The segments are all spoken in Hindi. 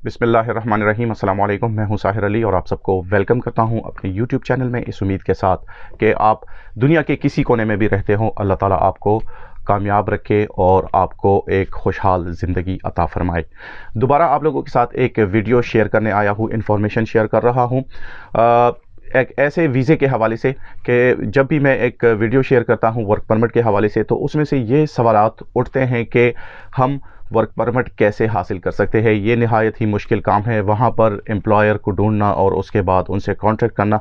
बिस्मिल्लाहिर्रहमानिर्रहीम अस्सलाम वालेकुम। मैं हूं साहिर अली और आप सबको वेलकम करता हूं अपने यूट्यूब चैनल में, इस उम्मीद के साथ कि आप दुनिया के किसी कोने में भी रहते हों, अल्लाह ताला आपको कामयाब रखे और आपको एक खुशहाल ज़िंदगी अता फ़रमाए। दोबारा आप लोगों के साथ एक वीडियो शेयर करने आया हूँ, इन्फॉर्मेशन शेयर कर रहा हूँ एक ऐसे वीज़े के हवाले से कि जब भी मैं एक वीडियो शेयर करता हूँ वर्क परमिट के हवाले से, तो उसमें से ये सवालात उठते हैं कि हम वर्क परमिट कैसे हासिल कर सकते हैं। ये नहायत ही मुश्किल काम है, वहाँ पर एम्प्लॉयर को ढूंढना और उसके बाद उनसे कॉन्ट्रैक्ट करना।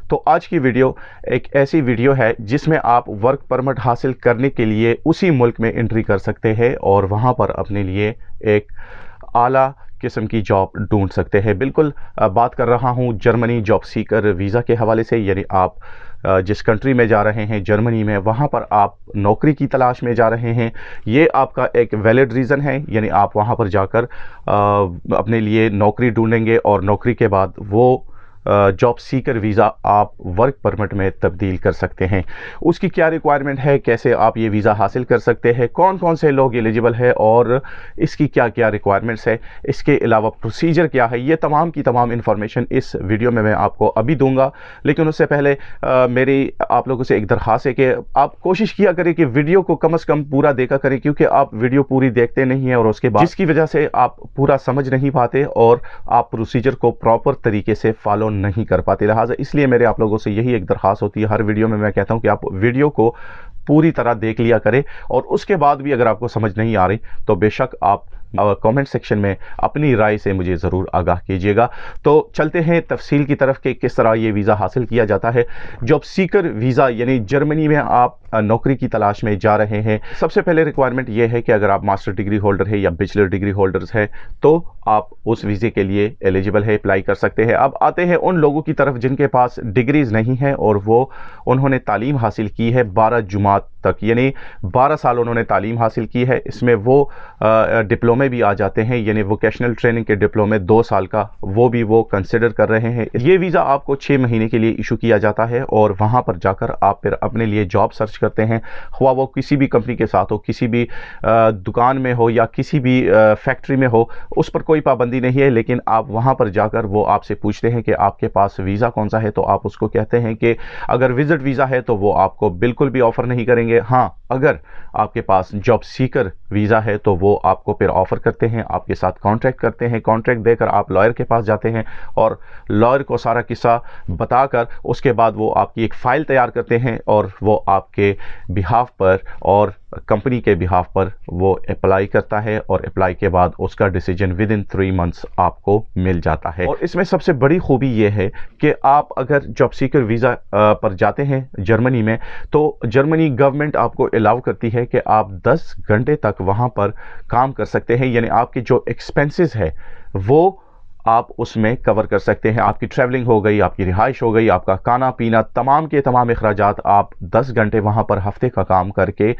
तो आज की वीडियो एक ऐसी वीडियो है जिसमें आप वर्क परमिट हासिल करने के लिए उसी मुल्क में एंट्री कर सकते हैं और वहाँ पर अपने लिए एक आला किस्म की जॉब ढूंढ सकते हैं। बिल्कुल बात कर रहा हूँ जर्मनी जॉब सीकर वीज़ा के हवाले से। यानी आप जिस कंट्री में जा रहे हैं, जर्मनी में, वहाँ पर आप नौकरी की तलाश में जा रहे हैं, ये आपका एक वैलिड रीज़न है। यानी आप वहाँ पर जाकर अपने लिए नौकरी ढूंढेंगे और नौकरी के बाद वो जॉब सीकर वीज़ा आप वर्क परमिट में तब्दील कर सकते हैं। उसकी क्या रिक्वायरमेंट है, कैसे आप ये वीज़ा हासिल कर सकते हैं, कौन कौन से लोग एलिजिबल है और इसकी क्या क्या रिक्वायरमेंट्स है, इसके अलावा प्रोसीजर क्या है, ये तमाम की तमाम इन्फॉर्मेशन इस वीडियो में मैं आपको अभी दूंगा। लेकिन उससे पहले मेरी आप लोगों से एक दरख्वास्त है कि आप कोशिश किया करें कि वीडियो को कम से कम पूरा देखा करें, क्योंकि आप वीडियो पूरी देखते नहीं हैं और उसके बाद जिसकी वजह से आप पूरा समझ नहीं पाते और आप प्रोसीजर को प्रॉपर तरीके से फॉलो नहीं कर पाते। लिहाजा इसलिए मेरे आप लोगों से यही एक दरख्वास्त होती है, हर वीडियो में मैं कहता हूं कि आप वीडियो को पूरी तरह देख लिया करें और उसके बाद भी अगर आपको समझ नहीं आ रही तो बेशक आप कमेंट सेक्शन में अपनी राय से मुझे ज़रूर आगाह कीजिएगा। तो चलते हैं तफसील की तरफ कि किस तरह ये वीज़ा हासिल किया जाता है। जॉब सीकर वीज़ा यानी जर्मनी में आप नौकरी की तलाश में जा रहे हैं। सबसे पहले रिक्वायरमेंट ये है कि अगर आप मास्टर डिग्री होल्डर है या बैचलर डिग्री होल्डर्स है तो आप उस वीज़े के लिए एलिजिबल है, अप्लाई कर सकते हैं। अब आते हैं उन लोगों की तरफ जिनके पास डिग्रीज़ नहीं है और उन्होंने तालीम हासिल की है 12 जुमात तक, यानी 12 साल उन्होंने तालीम हासिल की है। इसमें वो डिप्लोमे भी आ जाते हैं, यानी वोकेशनल ट्रेनिंग के डिप्लोमे 2 साल का वो कंसिडर कर रहे हैं। ये वीज़ा आपको 6 महीने के लिए इशू किया जाता है और वहाँ पर जाकर आप फिर अपने लिए जॉब सर्च करते हैं, ख्वाह वो किसी भी कंपनी के साथ हो, किसी भी दुकान में हो या किसी भी फैक्ट्री में हो, उस पर कोई पाबंदी नहीं है। लेकिन आप वहाँ पर जाकर वो आपसे पूछते हैं कि आपके पास वीज़ा कौन सा है, तो आप उसको कहते हैं कि अगर विजिट वीज़ा है तो वो आपको बिल्कुल भी ऑफ़र नहीं करेंगे। हाँ, अगर आपके पास जॉब सीकर वीज़ा है तो वो आपको फिर ऑफ़र करते हैं, आपके साथ कॉन्ट्रैक्ट करते हैं। कॉन्ट्रैक्ट देकर आप लॉयर के पास जाते हैं और लॉयर को सारा किस्सा बताकर उसके बाद वो आपकी एक फ़ाइल तैयार करते हैं और वो आपके बिहाफ पर और कंपनी के बिहाफ पर वो अप्लाई करता है और अप्लाई के बाद उसका डिसीजन विद इन 3 मंथ्स आपको मिल जाता है। और इसमें सबसे बड़ी खूबी ये है कि आप अगर जॉब सीकर वीज़ा पर जाते हैं जर्मनी में, तो जर्मनी गवर्नमेंट आपको अलाउ करती है कि आप 10 घंटे तक वहाँ पर काम कर सकते हैं। यानी आपके जो एक्सपेंसेस है वो आप उसमें कवर कर सकते हैं। आपकी ट्रैवलिंग हो गई, आपकी रिहाइश हो गई, आपका खाना पीना, तमाम के तमाम अखराजात आप 10 घंटे वहाँ पर हफ्ते का काम करके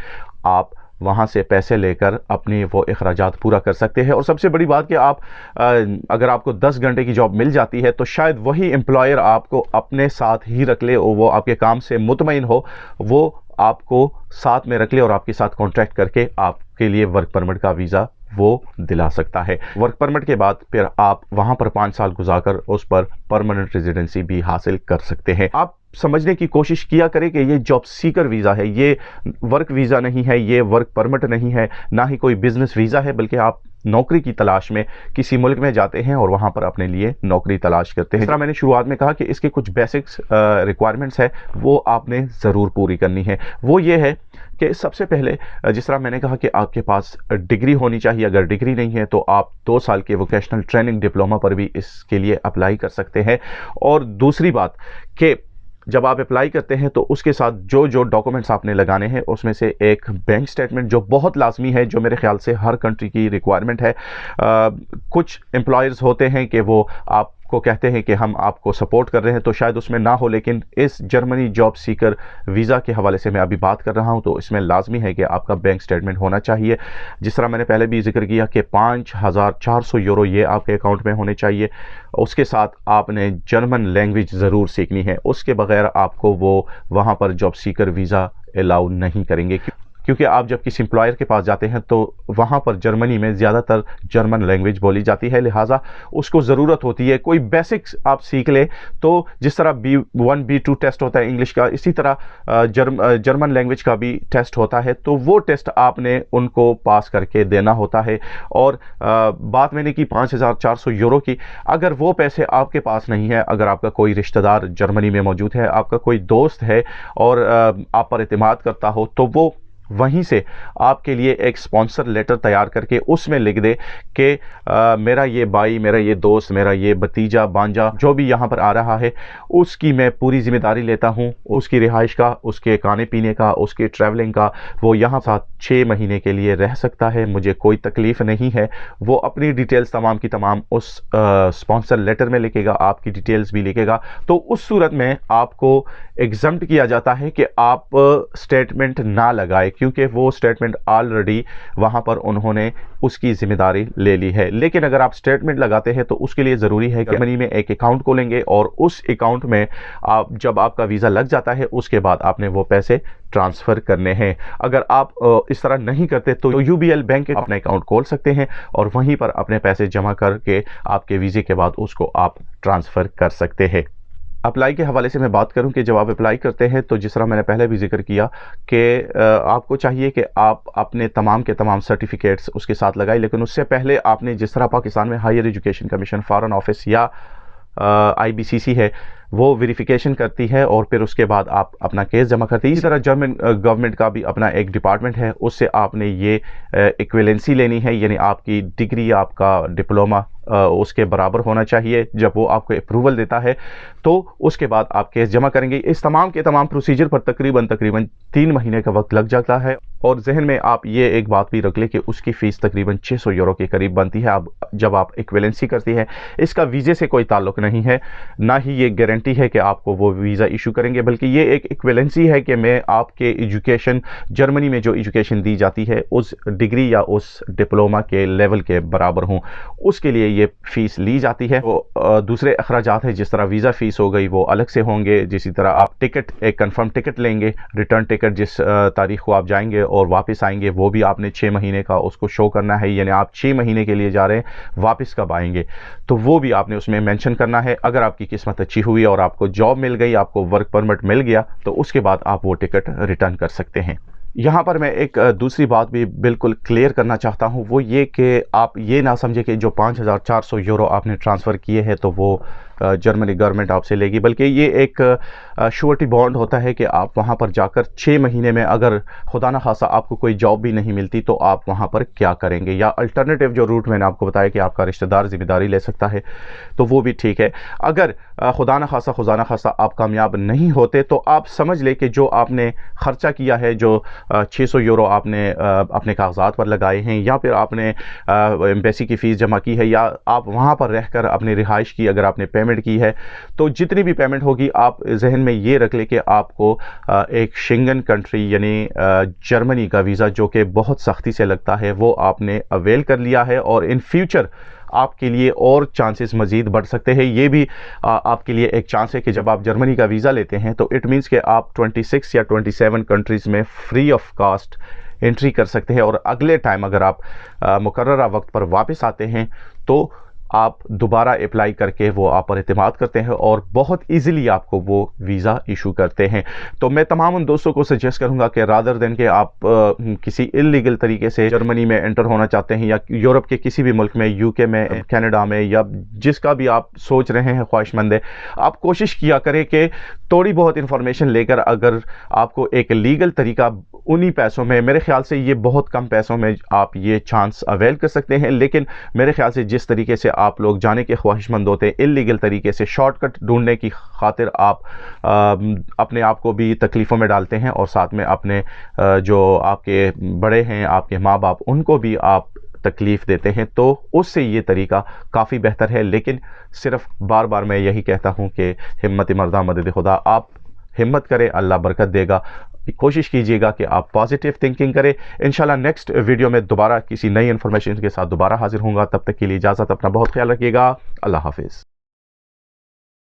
आप वहाँ से पैसे लेकर अपने वो अखराजात पूरा कर सकते हैं। और सबसे बड़ी बात कि आप अगर आपको 10 घंटे की जॉब मिल जाती है तो शायद वही एम्प्लॉयर आपको अपने साथ ही रख ले और वो आपके काम से मुतमईन हो, वो आपको साथ में रख ले और आपके साथ कॉन्ट्रैक्ट करके आपके लिए वर्क परमिट का वीज़ा वो दिला सकता है। वर्क परमिट के बाद फिर आप वहाँ पर 5 साल गुजारकर उस पर परमानेंट रेजिडेंसी भी हासिल कर सकते हैं। आप समझने की कोशिश किया करें कि ये जॉब सीकर वीज़ा है, ये वर्क वीज़ा नहीं है, ये वर्क परमिट नहीं है, ना ही कोई बिजनेस वीज़ा है, बल्कि आप नौकरी की तलाश में किसी मुल्क में जाते हैं और वहाँ पर अपने लिए नौकरी तलाश करते हैं। जिस तरह मैंने शुरुआत में कहा कि इसके कुछ बेसिक्स रिक्वायरमेंट्स है वो आपने ज़रूर पूरी करनी है। वो ये है कि सबसे पहले जिस तरह मैंने कहा कि आपके पास डिग्री होनी चाहिए। अगर डिग्री नहीं है तो आप 2 साल के वोकेशनल ट्रेनिंग डिप्लोमा पर भी इसके लिए अप्लाई कर सकते हैं। और दूसरी बात कि जब आप अप्लाई करते हैं तो उसके साथ जो जो डॉक्यूमेंट्स आपने लगाने हैं उसमें से एक बैंक स्टेटमेंट जो बहुत लाजमी है, जो मेरे ख्याल से हर कंट्री की रिक्वायरमेंट है। कुछ एम्प्लॉयर्स होते हैं कि वो आपको कहते हैं कि हम आपको सपोर्ट कर रहे हैं, तो शायद उसमें ना हो, लेकिन इस जर्मनी जॉब सीकर वीज़ा के हवाले से मैं अभी बात कर रहा हूं तो इसमें लाजमी है कि आपका बैंक स्टेटमेंट होना चाहिए। जिस तरह मैंने पहले भी जिक्र किया कि 5400 यूरो ये आपके अकाउंट में होने चाहिए। उसके साथ आपने जर्मन लैंग्वेज ज़रूर सीखनी है, उसके बगैर आपको वो वहाँ पर जॉब सीकर वीज़ा अलाउ नहीं करेंगे। क्योंकि आप जब किसी एम्प्लॉयर के पास जाते हैं तो वहाँ पर जर्मनी में ज़्यादातर जर्मन लैंग्वेज बोली जाती है, लिहाजा उसको ज़रूरत होती है कोई बेसिक्स आप सीख ले। तो जिस तरह B1 B2 टेस्ट होता है इंग्लिश का, इसी तरह जर्मन लैंग्वेज का भी टेस्ट होता है। तो वो टेस्ट आपने उनको पास करके देना होता है। और बात मैंने की 5,400 यूरो की, अगर वो पैसे आपके पास नहीं है, अगर आपका कोई रिश्तेदार जर्मनी में मौजूद है, आपका कोई दोस्त है और आप पर एतमाद करता हो, तो वो वहीं से आपके लिए एक स्पॉन्सर लेटर तैयार करके उसमें लिख दे कि मेरा ये भाई, मेरा ये दोस्त, मेरा ये भतीजा भांजा जो भी यहाँ पर आ रहा है, उसकी मैं पूरी जिम्मेदारी लेता हूँ, उसकी रिहाइश का, उसके खाने पीने का, उसके ट्रैवलिंग का। वो यहाँ साथ 6 महीने के लिए रह सकता है, मुझे कोई तकलीफ़ नहीं है। वो अपनी डिटेल्स तमाम की तमाम उस स्पॉन्सर लेटर में लिखेगा, आपकी डिटेल्स भी लिखेगा। तो उस सूरत में आपको एग्जम्प्ट किया जाता है कि आप स्टेटमेंट ना लगाए, क्योंकि वो स्टेटमेंट ऑलरेडी वहाँ पर उन्होंने उसकी ज़िम्मेदारी ले ली है। लेकिन अगर आप स्टेटमेंट लगाते हैं तो उसके लिए ज़रूरी है कि जर्मनी में एक अकाउंट खोलेंगे और उस अकाउंट में आप जब आपका वीज़ा लग जाता है उसके बाद आपने वो पैसे ट्रांसफ़र करने हैं। अगर आप इस तरह नहीं करते तो UBL बैंक अपना अकाउंट खोल सकते हैं और वहीं पर अपने पैसे जमा करके आपके वीज़े के बाद उसको आप ट्रांसफ़र कर सकते हैं। अप्लाई के हवाले से मैं बात करूं कि जब आप अप्लाई करते हैं तो जिस तरह मैंने पहले भी जिक्र किया कि आपको चाहिए कि आप अपने तमाम के तमाम सर्टिफिकेट्स उसके साथ लगाएं। लेकिन उससे पहले आपने जिस तरह पाकिस्तान में higher education commission, foreign office या IBCC है, वो वेरिफिकेशन करती है और फिर उसके बाद आप अपना केस जमा करते हैं। इसी तरह जर्मन गवर्नमेंट का भी अपना एक डिपार्टमेंट है, उससे आपने ये इक्विवेलेंसी लेनी है, यानी आपकी डिग्री, आपका डिप्लोमा उसके बराबर होना चाहिए। जब वो आपको अप्रूवल देता है तो उसके बाद आप केस जमा करेंगे। इस तमाम के तमाम प्रोसीजर पर तकरीबन 3 महीने का वक्त लग जाता है। और जहन में आप ये एक बात भी रख लें कि उसकी फ़ीस तकरीबन 600 यूरो के करीब बनती है। अब जब आप इक्विवेलेंसी करती है, इसका वीज़े से कोई ताल्लुक़ नहीं है, ना ही ये गारंटी है कि आपको वो वीज़ा इशू करेंगे, बल्कि ये एक इक्विवेलेंसी है कि मैं आपके एजुकेशन, जर्मनी में जो एजुकेशन दी जाती है उस डिग्री या उस डिप्लोमा के लेवल के बराबर हूँ, उसके लिए ये फ़ीस ली जाती है। तो दूसरे अखराजात हैं, जिस तरह वीज़ा फ़ीस हो गई, वो अलग से होंगे। जिसी तरह आप टिकट, एक कंफर्म टिकट लेंगे, रिटर्न टिकट, जिस तारीख को आप जाएंगे और वापस आएंगे, वो भी आपने 6 महीने का उसको शो करना है, यानी आप 6 महीने के लिए जा रहे हैं, वापस कब आएंगे, तो वो भी आपने उसमें मेंशन करना है। अगर आपकी किस्मत अच्छी हुई और आपको जॉब मिल गई, आपको वर्क परमिट मिल गया, तो उसके बाद आप वो टिकट रिटर्न कर सकते हैं। यहाँ पर मैं एक दूसरी बात भी बिल्कुल क्लियर करना चाहता हूँ, वो ये कि आप ये ना समझे कि जो 5,400 यूरो आपने ट्रांसफ़र किए हैं तो वो जर्मनी गवर्नमेंट आपसे लेगी, बल्कि ये एक श्योरिटी बॉन्ड होता है कि आप वहाँ पर जाकर 6 महीने में अगर खुदा न खासा आपको कोई जॉब भी नहीं मिलती तो आप वहाँ पर क्या करेंगे। या अल्टरनेटिव जो रूट मैंने आपको बताया कि आपका रिश्तेदार जिम्मेदारी ले सकता है, तो वो भी ठीक है। अगर खुदा न खासा आप कामयाब नहीं होते तो आप समझ ले कि जो आपने ख़र्चा किया है, जो 600 यूरो आपने अपने कागजात पर लगाए हैं, या फिर आपने एम्बेसी की फ़ीस जमा की है, या आप वहाँ पर रहकर अपनी रिहाइश की अगर आपने पेमेंट की है, तो जितनी भी पेमेंट होगी आप जहन में ये रख ले कि आपको एक शेंगन कंट्री यानी जर्मनी का वीज़ा, जो कि बहुत सख्ती से लगता है, वो आपने अवेल कर लिया है। और इन फ्यूचर आपके लिए और चांसेस मज़ीद बढ़ सकते हैं। ये भी आपके लिए एक चांस है कि जब आप जर्मनी का वीज़ा लेते हैं तो इट मीन्स कि आप 26 या 27 कंट्रीज़ में फ्री ऑफ कास्ट एंट्री कर सकते हैं। और अगले टाइम अगर आप मुकर्ररा वक्त पर वापस आते हैं तो आप दोबारा अप्लाई करके वो आप पर एतमाद करते हैं और बहुत इजीली आपको वो वीज़ा इशू करते हैं। तो मैं तमाम उन दोस्तों को सजेस्ट करूंगा कि रादर देन कि आप किसी इलीगल तरीके से जर्मनी में एंटर होना चाहते हैं या यूरोप के किसी भी मुल्क में, UK में, कनाडा में, या जिसका भी आप सोच रहे हैं ख्वाहिशमंद है, आप कोशिश किया करें कि थोड़ी बहुत इंफॉर्मेशन लेकर अगर आपको एक लीगल तरीका उन्हीं पैसों में, मेरे ख्याल से ये बहुत कम पैसों में आप ये चांस अवेल कर सकते हैं। लेकिन मेरे ख्याल से जिस तरीके से आप लोग जाने के ख्वाहिशमंद होते हैं, इल्लीगल तरीके से शॉर्टकट ढूंढने की खातिर आप अपने आप को भी तकलीफ़ों में डालते हैं और साथ में अपने जो आपके बड़े हैं, आपके माँ बाप, उनको भी आप तकलीफ़ देते हैं। तो उससे ये तरीका काफ़ी बेहतर है। लेकिन सिर्फ बार बार मैं यही कहता हूँ कि हिम्मत मर्दा मदद खुदा। आप हिम्मत करें, अल्लाह बरकत देगा। कोशिश कीजिएगा कि आप पॉजिटिव थिंकिंग करें। इंशाल्लाह नेक्स्ट वीडियो में दोबारा किसी नई इन्फॉर्मेशन के साथ दोबारा हाजिर होऊंगा। तब तक के लिए इजाज़त, अपना बहुत ख्याल रखिएगा। अल्लाह हाफिज़।